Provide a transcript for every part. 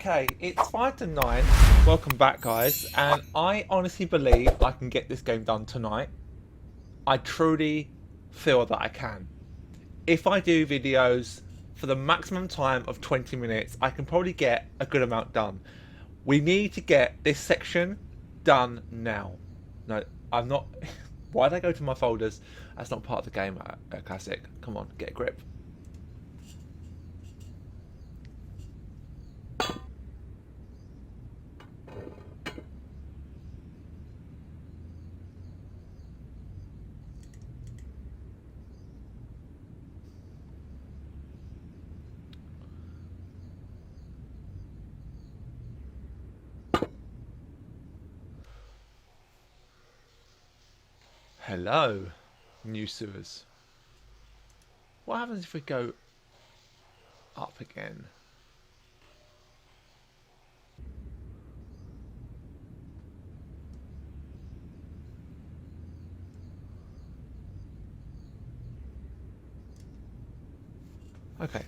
Okay, it's 5 to 9. Welcome back, guys. And I honestly believe I can get this game done tonight. I truly feel that I can. If I do videos for the maximum time of 20 minutes, I can probably get a good amount done. We need to get this section done now. No, I'm not... Why did I go to my folders? That's not part of the game, Classic. Come on, get a grip. Hello, new sewers. What happens if we go up again? Okay,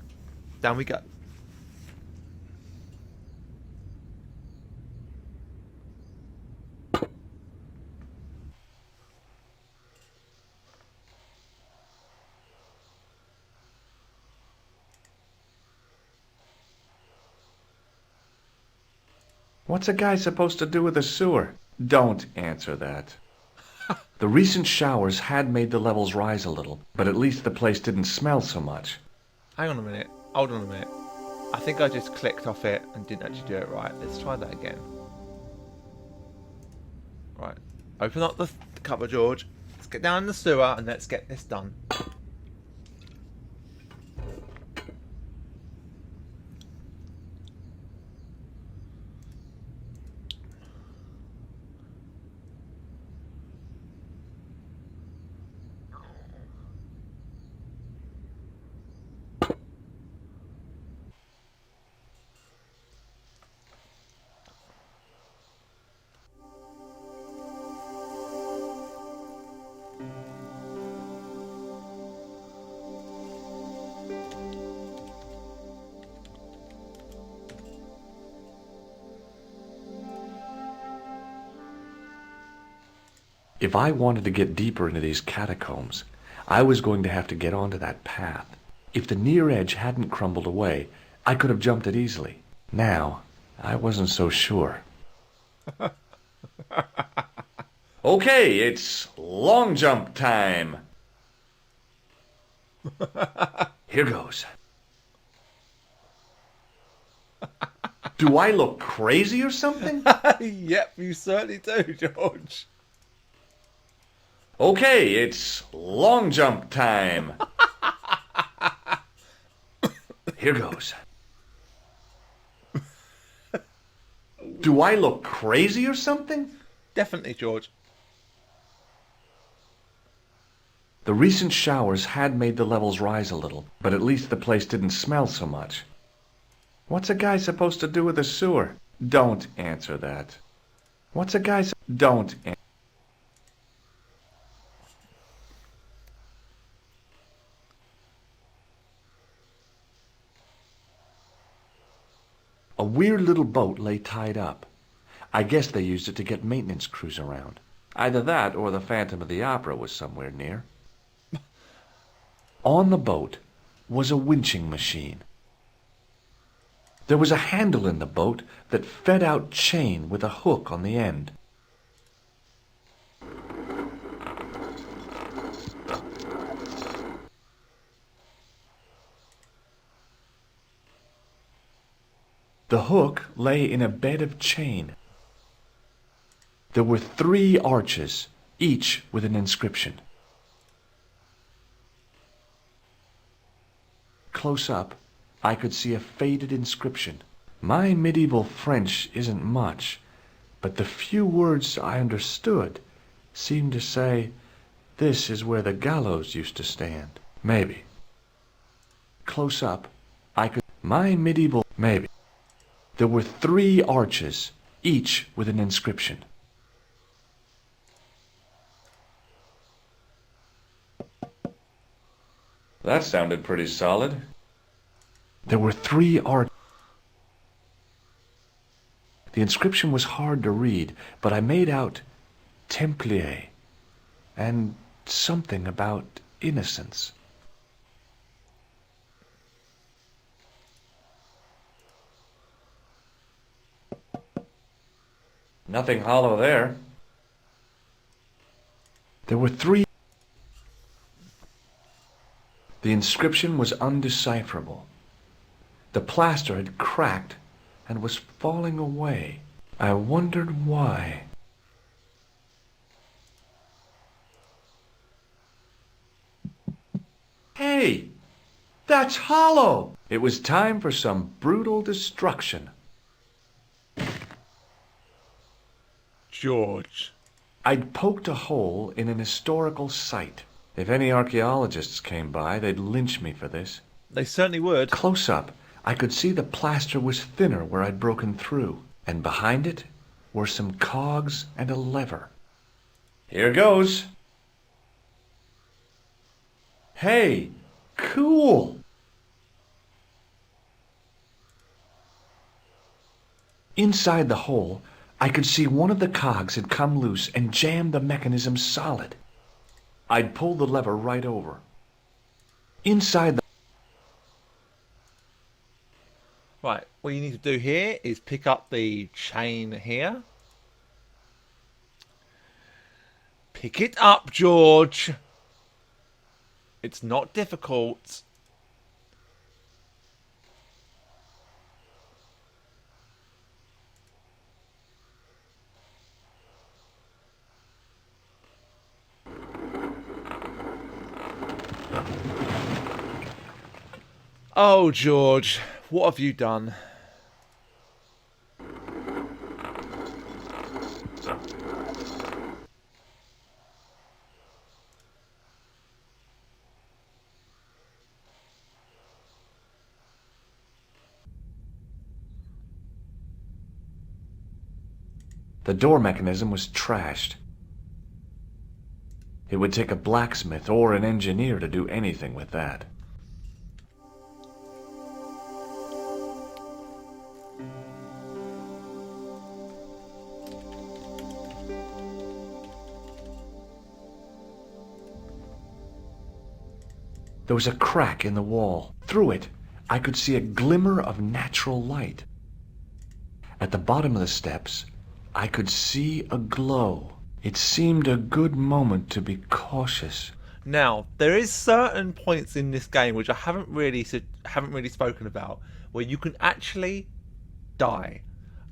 down we go. What's a guy supposed to do with a sewer? Don't answer that. The recent showers had made the levels rise a little, but at least the place didn't smell so much. Hang on a minute. Hold on a minute. I think I just clicked off it and didn't actually do it right. Let's try that again. Right. Open up the cupboard, George. Let's get down in the sewer and let's get this done. If I wanted to get deeper into these catacombs, I was going to have to get onto that path. If the near edge hadn't crumbled away, I could have jumped it easily. Now, I wasn't so sure. Okay, it's long jump time. Here goes. Do I look crazy or something? Yep, you certainly do, George. Okay, it's long jump time. Here goes. Do I look crazy or something? Definitely, George. The recent showers had made the levels rise a little, but at least the place didn't smell so much. What's a guy supposed to do with a sewer? Don't answer that. What's a guy don't answer. A weird little boat lay tied up. I guess they used it to get maintenance crews around. Either that or the Phantom of the Opera was somewhere near. On the boat was a winching machine. There was a handle in the boat that fed out chain with a hook on the end. The hook lay in a bed of chain. There were 3 arches, each with an inscription. Close up, I could see a faded inscription. My medieval French isn't much, but the few words I understood seemed to say, "This is where the gallows used to stand." Maybe. Close up, I could... My medieval... Maybe. There were 3 arches, each with an inscription. That sounded pretty solid. There were 3 arches. The inscription was hard to read, but I made out Templier and something about innocence. Nothing hollow there. There were 3. The inscription was undecipherable. The plaster had cracked and was falling away. I wondered why. Hey! That's hollow! It was time for some brutal destruction. George. I'd poked a hole in an historical site. If any archaeologists came by, they'd lynch me for this. They certainly would. Close up, I could see the plaster was thinner where I'd broken through, and behind it were some cogs and a lever. Here goes. Hey, cool! Inside the hole, I could see one of the cogs had come loose and jammed the mechanism solid. I'd pulled the lever right over. Inside the... Right, what you need to do here is pick up the chain here. Pick it up, George. It's not difficult. Oh, George, what have you done? The door mechanism was trashed. It would take a blacksmith or an engineer to do anything with that. There was a crack in the wall. Through it, I could see a glimmer of natural light. At the bottom of the steps, I could see a glow. It seemed a good moment to be cautious. Now, there is certain points in this game which I haven't really spoken about, where you can actually die.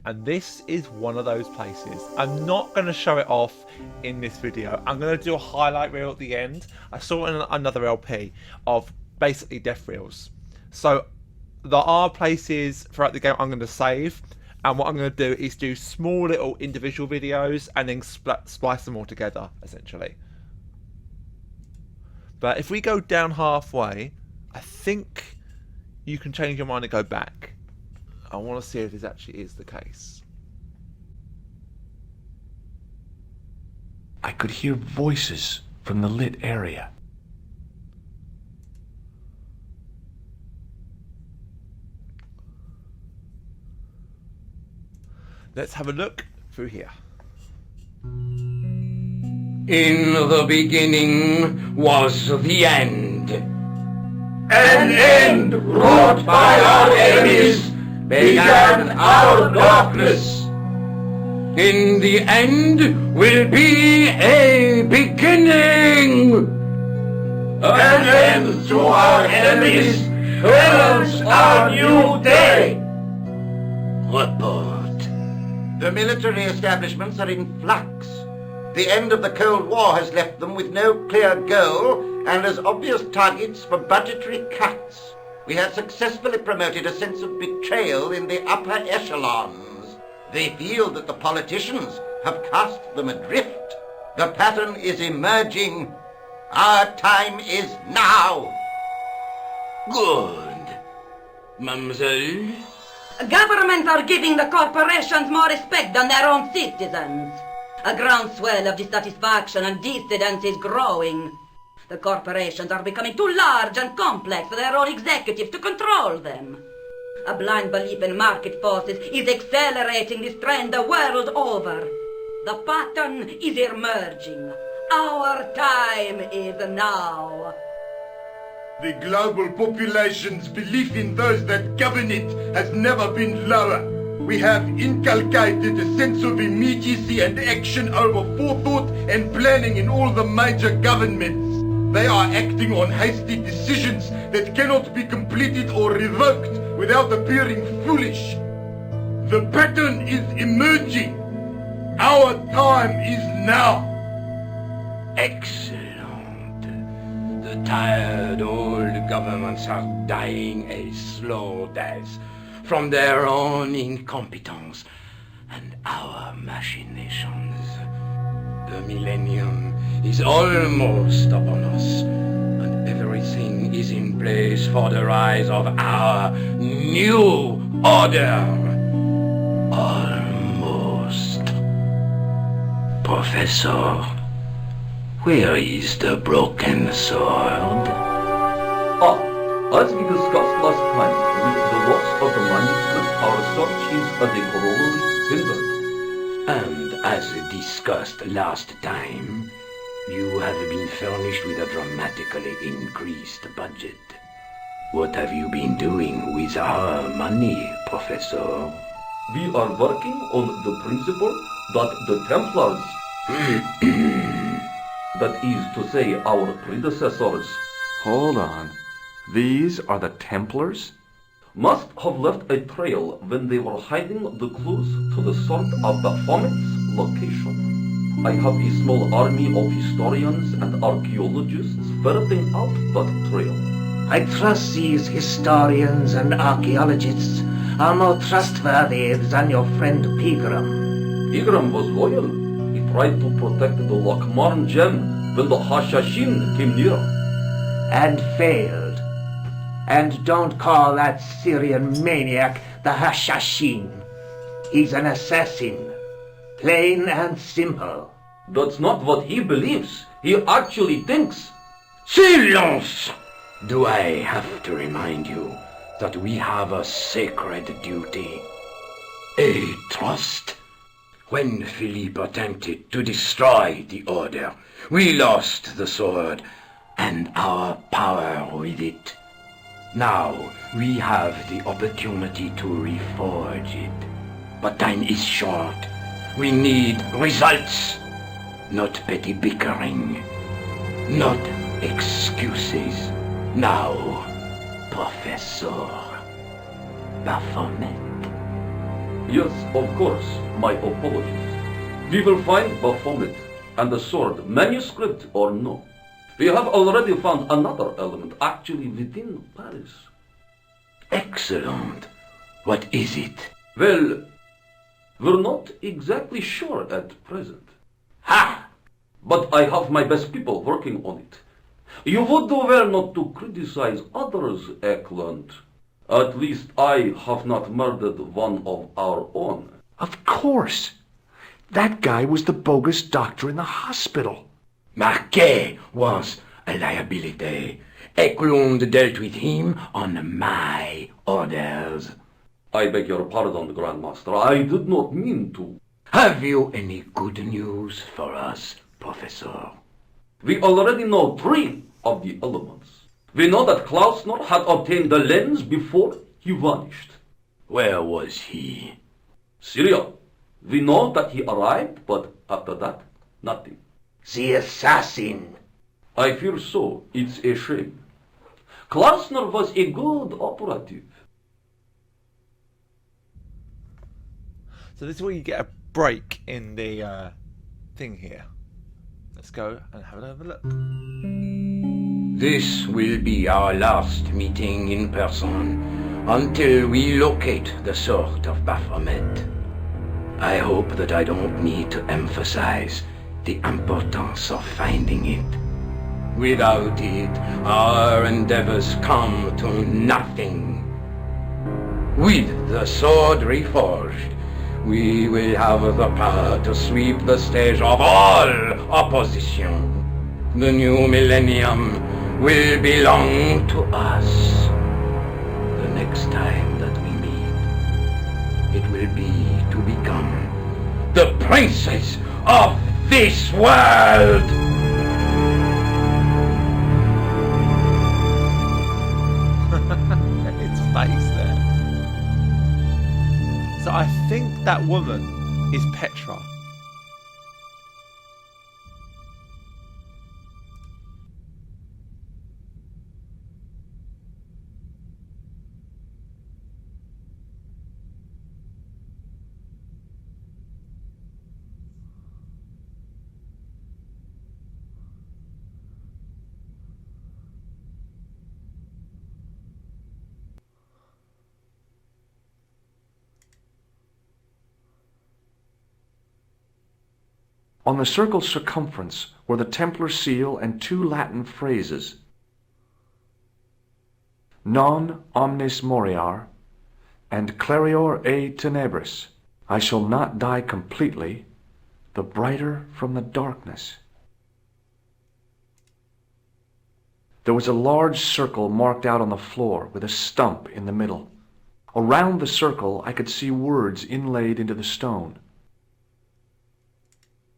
And this is one of those places. I'm not going to show it off in this video. I'm going to do a highlight reel at the end. I saw in another LP of basically death reels. So there are places throughout the game I'm going to save. And what I'm going to do is do small little individual videos and then splice them all together, essentially. But if we go down halfway, I think you can change your mind and go back. I want to see if this actually is the case. I could hear voices from the lit area. Let's have a look through here. In the beginning was the end. An end wrought by our enemies began our darkness. In the end will be a beginning. An end to our enemies heralds our new day. Report. The military establishments are in flux. The end of the Cold War has left them with no clear goal and as obvious targets for budgetary cuts. We have successfully promoted a sense of betrayal in the upper echelons. They feel that the politicians have cast them adrift. The pattern is emerging. Our time is now. Good. Mademoiselle? Governments are giving the corporations more respect than their own citizens. A groundswell of dissatisfaction and dissidence is growing. The corporations are becoming too large and complex for their own executives to control them. A blind belief in market forces is accelerating this trend the world over. The pattern is emerging. Our time is now. The global population's belief in those that govern it has never been lower. We have inculcated a sense of immediacy and action over forethought and planning in all the major governments. They are acting on hasty decisions that cannot be completed or revoked without appearing foolish. The pattern is emerging. Our time is now. Excellent. The tired old governments are dying a slow death from their own incompetence and our machinations. The millennium is almost upon us, and everything is in place for the rise of our new order. Almost. Professor, where is the broken sword? As we discussed last time, with the loss of the manuscript, our search is a corollary hindered. And as discussed last time, you have been furnished with a dramatically increased budget. What have you been doing with our money, Professor? We are working on the principle that the Templars, that is to say our predecessors, Hold on. These are the Templars? must have left a trail when they were hiding the clues to the sword of Baphomet's location. I have a small army of historians and archaeologists ferreting out that trail. I trust these historians and archaeologists are more trustworthy than your friend Pegram. Pegram was loyal. He tried to protect the Lochmarn gem when the Hashashin came near. And failed. And don't call that Syrian maniac the Hashashin. He's an assassin. Plain and simple. That's not what he believes. He actually thinks. Silence! Do I have to remind you that we have a sacred duty? A trust? When Philippe attempted to destroy the order, we lost the sword and our power with it. Now we have the opportunity to reforge it. But time is short. We need results, not petty bickering, not excuses. Now, Professor Baphomet. Yes, of course, my apologies. We will find Baphomet and the sword, manuscript or no. We have already found another element actually within Paris. Excellent. What is it? Well, we're not exactly sure at present. Ha! But I have my best people working on it. You would do well not to criticize others, Eklund. At least I have not murdered one of our own. Of course. That guy was the bogus doctor in the hospital. Marquet was a liability. Eklund dealt with him on my orders. I beg your pardon, Grandmaster. I did not mean to. Have you any good news for us, Professor? We already know 3 of the elements. We know that Klausner had obtained the lens before he vanished. Where was he? Syria. We know that he arrived, but after that, nothing. The assassin. I fear so. It's a shame. Klausner was a good operative. So this is where you get a break in the thing here. Let's go and have another look. This will be our last meeting in person until we locate the sword of Baphomet. I hope that I don't need to emphasize the importance of finding it. Without it, our endeavors come to nothing. With the sword reforged, we will have the power to sweep the stage of all opposition. The new millennium will belong to us. The next time that we it will be to become the princess of this world! Its face there. So I think that woman is Petra. On the circle's circumference were the Templar seal and 2 Latin phrases. Non omnis moriar and clarior e tenebris. I shall not die completely, the brighter from the darkness. There was a large circle marked out on the floor with a stump in the middle. Around the circle I could see words inlaid into the stone.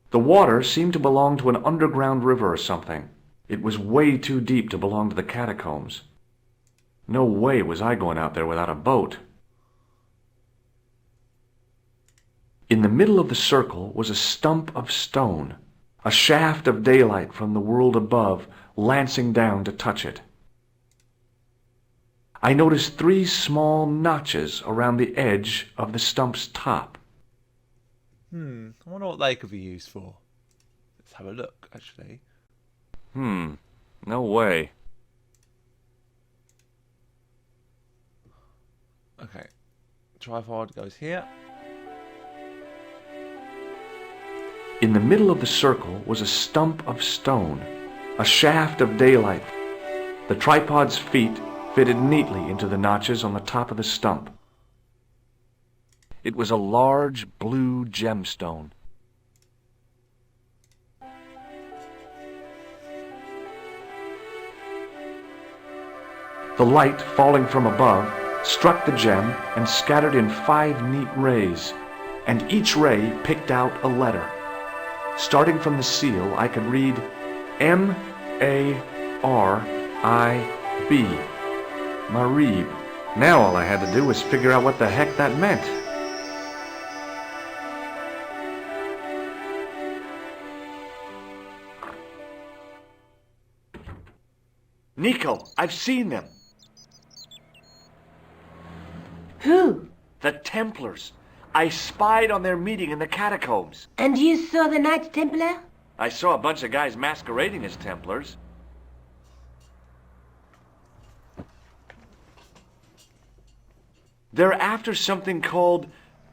The water seemed to belong to an underground river or something. It was way too deep to belong to the catacombs. No way was I going out there without a boat. In the middle of the circle was a stump of stone, a shaft of daylight from the world above lancing down to touch it. I noticed 3 small notches around the edge of the stump's top. I wonder what they could be used for. Let's have a look, actually. No way. Okay. Tripod goes here. In the middle of the circle was a stump of stone, a shaft of daylight. The tripod's feet fitted neatly into the notches on the top of the stump. It was a large blue gemstone. The light falling from above struck the gem and scattered in 5 neat rays, and each ray picked out a letter. Starting from the seal, I could read M-A-R-I-B. Marib. Now all I had to do was figure out what the heck that meant. Nico, I've seen them. Who? The Templars. I spied on their meeting in the catacombs. And you saw the Knights Templar? I saw a bunch of guys masquerading as Templars. They're after something called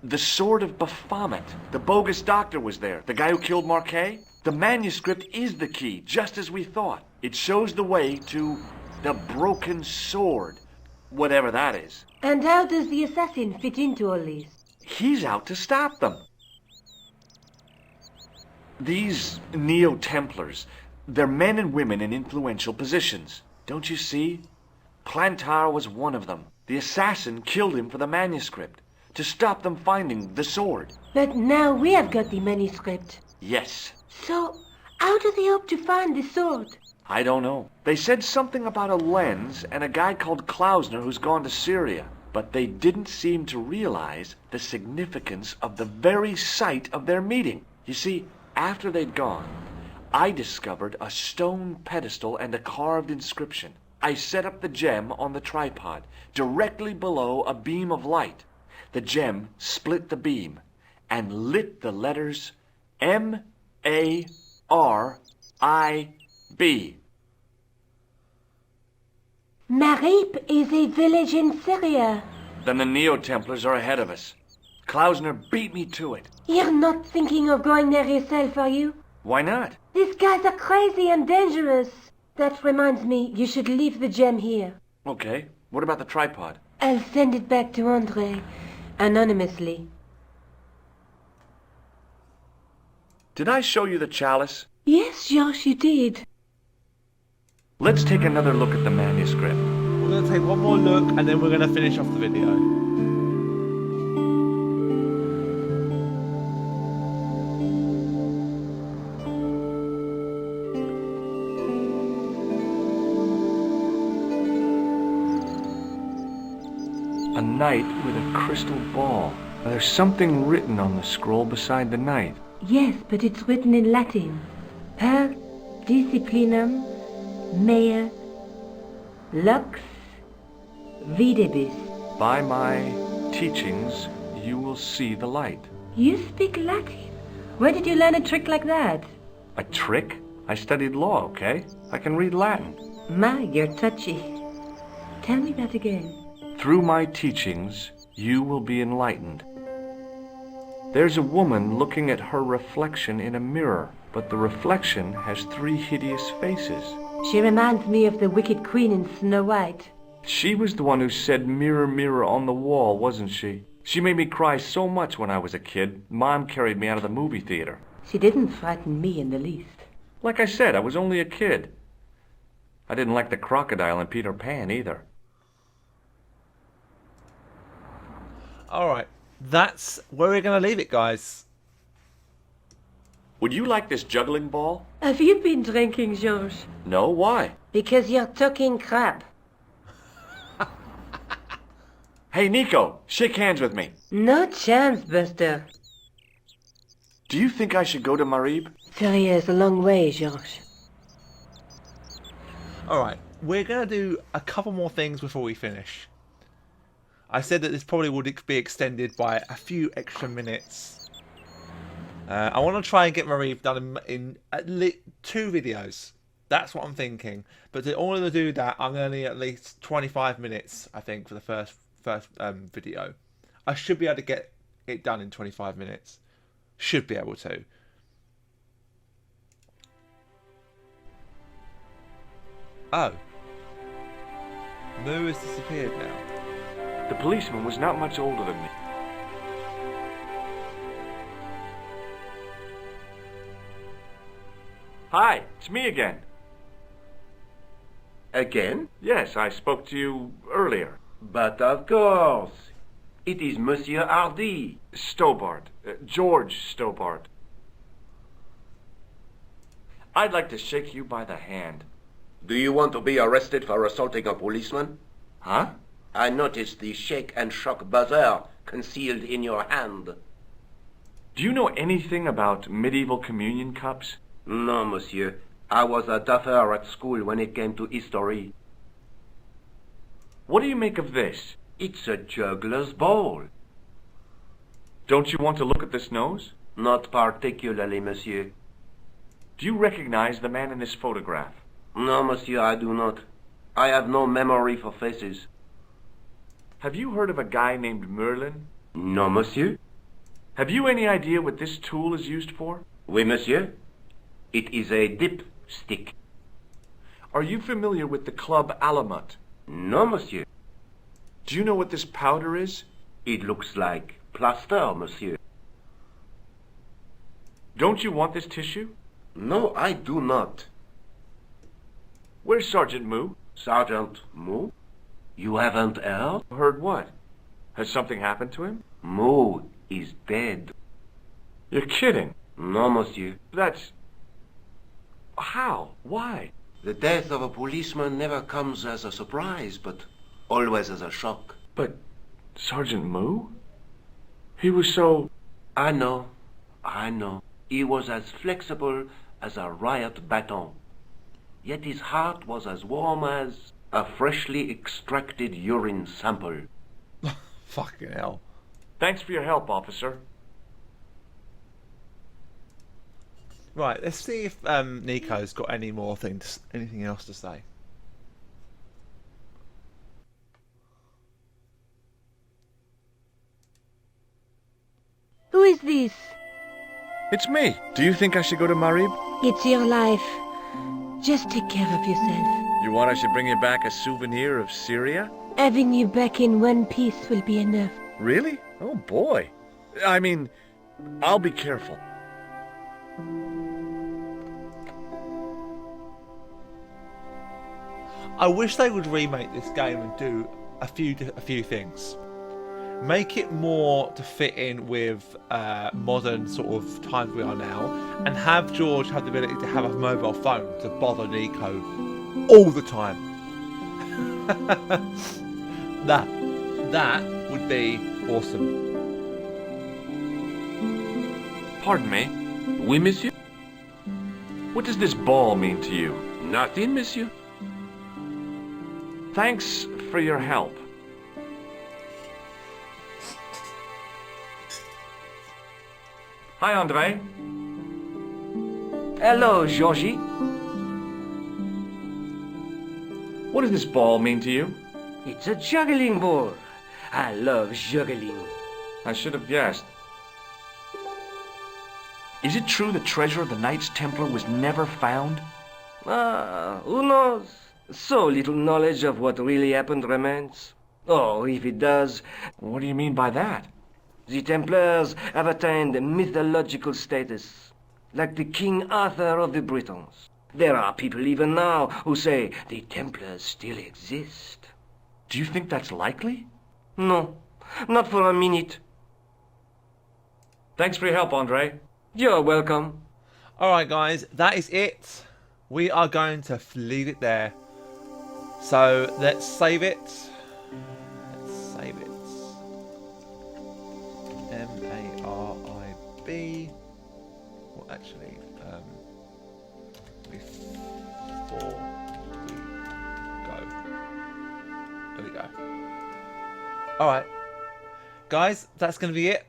the Sword of Baphomet. The bogus doctor was there, the guy who killed Marquet. The manuscript is the key, just as we thought. It shows the way to the broken sword, whatever that is. And how does the assassin fit into all this? He's out to stop them. These Neo-Templars, they're men and women in influential positions. Don't you see? Plantar was one of them. The assassin killed him for the manuscript, to stop them finding the sword. But now we have got the manuscript. Yes. So, how do they hope to find the sword? I don't know. They said something about a lens and a guy called Klausner who's gone to Syria. But they didn't seem to realize the significance of the very site of their meeting. You see, after they'd gone, I discovered a stone pedestal and a carved inscription. I set up the gem on the tripod, directly below a beam of light. The gem split the beam and lit the letters M-A-R-I-B. Marib is a village in Syria. Then the Neo-Templars are ahead of us. Klausner beat me to it. You're not thinking of going there yourself, are you? Why not? These guys are crazy and dangerous. That reminds me, you should leave the gem here. Okay, what about the tripod? I'll send it back to André, anonymously. Did I show you the chalice? Yes, Josh, you did. Let's take another look at the manuscript. We're going to take one more look and then we're going to finish off the video. A knight with a crystal ball. There's something written on the scroll beside the knight. Yes, but it's written in Latin. Per disciplinam mea lux videbis. By my teachings, you will see the light. You speak Latin? Where did you learn a trick like that? A trick? I studied law, okay? I can read Latin. My, you're touchy. Tell me that again. Through my teachings, you will be enlightened. There's a woman looking at her reflection in a mirror, but the reflection has 3 hideous faces. She reminds me of the wicked queen in Snow White. She was the one who said mirror, mirror on the wall, wasn't she? She made me cry so much when I was a kid. Mom carried me out of the movie theater. She didn't frighten me in the least. Like I said, I was only a kid. I didn't like the crocodile in Peter Pan either. Alright, that's where we're going to leave it, guys. Would you like this juggling ball? Have you been drinking, George? No, why? Because you're talking crap. Hey, Nico, shake hands with me. No chance, Buster. Do you think I should go to Marib? Ferrier's a long way, George. Alright, we're going to do a couple more things before we finish. I said that this probably would be extended by a few extra minutes. I want to try and get Marie done in at least 2 videos. That's what I'm thinking. But in order to do that, I'm going to need at least 25 minutes, I think, for the first video. I should be able to get it done in 25 minutes. Should be able to. Oh. Moo has disappeared now. The policeman was not much older than me. Hi, it's me again. Again? Yes, I spoke to you earlier. But of course. It is Monsieur Hardy. Stobbart. George Stobbart. I'd like to shake you by the hand. Do you want to be arrested for assaulting a policeman? Huh? I noticed the shake and shock buzzer concealed in your hand. Do you know anything about medieval communion cups? No, monsieur. I was a duffer at school when it came to history. What do you make of this? It's a juggler's ball. Don't you want to look at this nose? Not particularly, monsieur. Do you recognize the man in this photograph? No, monsieur, I do not. I have no memory for faces. Have you heard of a guy named Merlin? No, monsieur. Have you any idea what this tool is used for? Oui, monsieur. It is a dipstick. Are you familiar with the club Alamut? No, monsieur. Do you know what this powder is? It looks like plaster, monsieur. Don't you want this tissue? No, I do not. Where's Sergeant Moo? Sergeant Moo? You haven't heard? Heard what? Has something happened to him? Moo is dead. You're kidding. No, monsieur. That's... How? Why? The death of a policeman never comes as a surprise, but always as a shock. But Sergeant Moo? He was so... I know. He was as flexible as a riot baton. Yet his heart was as warm as a freshly extracted urine sample. Fucking hell. Thanks for your help, officer. Right, let's see if Nico's got anything else to say. Who is this? It's me. Do you think I should go to Marib? It's your life. Just take care of yourself. You want I should bring you back a souvenir of Syria? Having you back in one piece will be enough. Really? Oh boy. I mean, I'll be careful. I wish they would remake this game and do a few things. Make it more to fit in with modern sort of times we are now, and have George have the ability to have a mobile phone to bother Nico all the time. That would be awesome. Pardon me. Oui, monsieur? What does this ball mean to you? Nothing, monsieur. Thanks for your help. Hi, Andre. Hello, Georgie. What does this ball mean to you? It's a juggling ball. I love juggling. I should have guessed. Is it true the treasure of the Knights Templar was never found? Who knows? So little knowledge of what really happened remains. Oh, if it does, What do you mean by that? the Templars have attained mythological status, like the King Arthur of the Britons. There are people even now who say the Templars still exist. Do you think that's likely? No, not for a minute. Thanks for your help, Andre. You're welcome. Alright guys, that is it. We are going to leave it there. So let's save it. Let's save it. M-A-R-I-B. Well, actually, before we go. There we go. Alright. Guys, that's going to be it.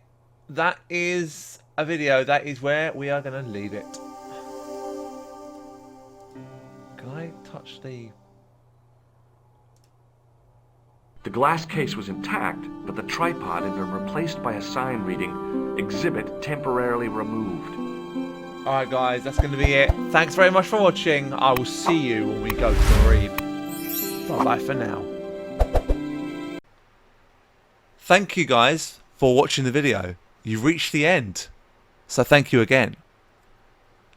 That is a video. That is where we are going to leave it. Can I touch the... The glass case was intact, but the tripod had been replaced by a sign reading, "Exhibit temporarily removed." Alright guys, that's going to be it. Thanks very much for watching. I will see you when we go to the read. Bye bye for now. Thank you guys for watching the video. You've reached the end. So thank you again.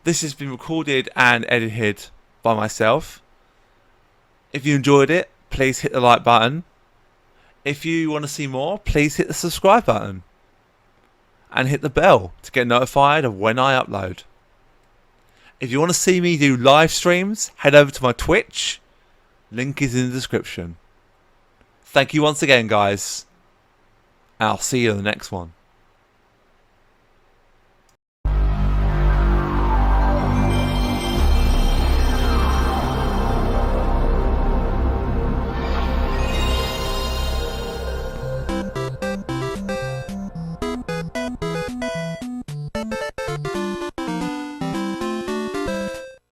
This has been recorded and edited by myself. If you enjoyed it, please hit the like button. If you want to see more, please hit the subscribe button. And hit the bell to get notified of when I upload. If you want to see me do live streams, head over to my Twitch. Link is in the description. Thank you once again, guys. I'll see you in the next one.